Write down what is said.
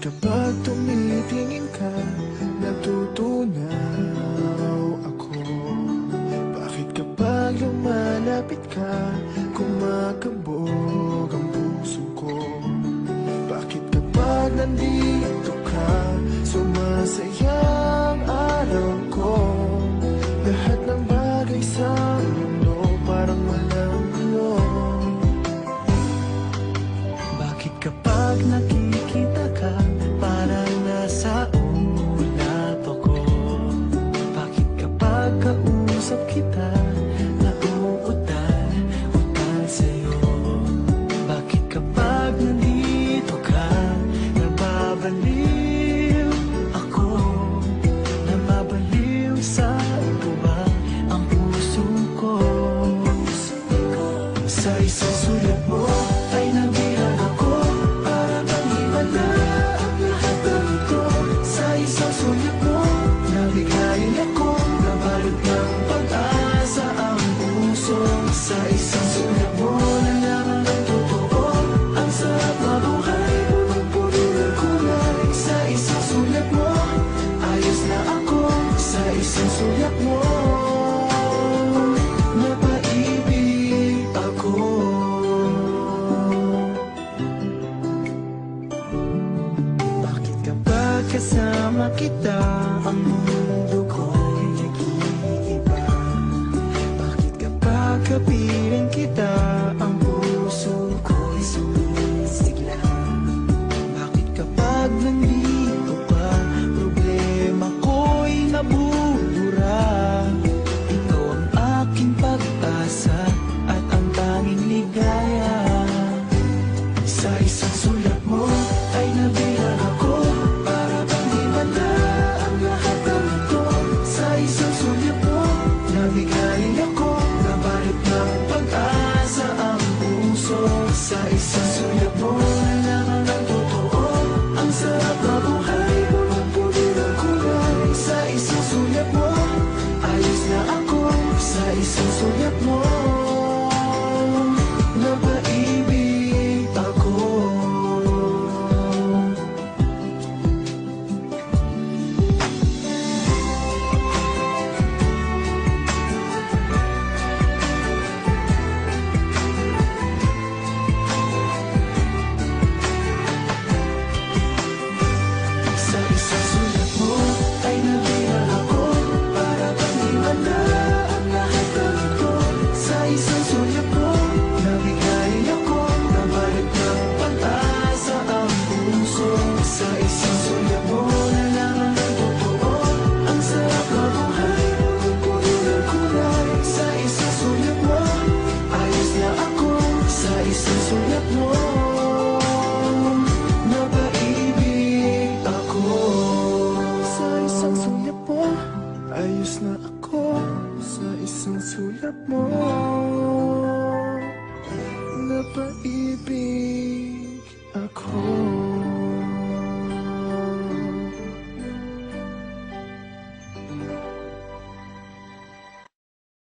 kapag tumitingin ka, natutunaw ako? Bakit kapag lumalapit ka, kumakabog ang puso ko? Bakit kapag nandito ka, sumasaya ang araw ko? Lahat ng bagay sa mundo parang walang gulo. Bakit kapag nakikita ka, parang nasa ulap ako? Bakit kapag kausap kita, nauutal sa'yo? Bakit kapag nandito ka, nababaliw ako? Nababaliw sa tuwa ang puso ko. Sa isang sulat mo ay nabilang ako, para bang himala ang lahat ng ito. Sa isang sulat mo, nabigayin ako, nabalot ng pag-asa ang puso. Sa isang sulat mo, nalaman ng totoo, ang sarap mabuhay, punong-puno ng kulay. Sa isang sulat mo, ayos na ako. Sa isang sulat mo, napaibig ako. Bakit kapag kasama kita, ang mundo ko'y nag-iiba? Bakit kapag kapiling kita, ang puso ko'y sumisigla? Bakit kapag nandito ka, problema ko'y nabubura? Ikaw ang aking pag-asa at ang tanging ligaya. Sa isang sulat mo ay nabilang ako, para bang himala ang lahat ng ito. Sa isang sulat mo, nabigayin ako, nabalot ng pag-asa ang puso. Sa isang sulat mo, nalaman ng totoo, ang sarap mabuhay, punong-puno ng kulay. Sa isang sulat mo, ayos na ako. Sa isang sulat mo, napaibig ako. Sa isang sulat mo ay nabilang ako, para bang himala ang lahat ng ito. Sa isang sulat mo, nabigayin ako, nabalot ng pag-asa ang puso. Sa isang sulat mo, nalaman ng totoo, ang sarap mabuhay, punong-puno ng kulay. Sa isang sulat mo, ayos na ako. Sa isang sulat mo, napaibig ako. Sa isang sulat mo, ayos na ako. Sa isang sulat mo, napaibig ako.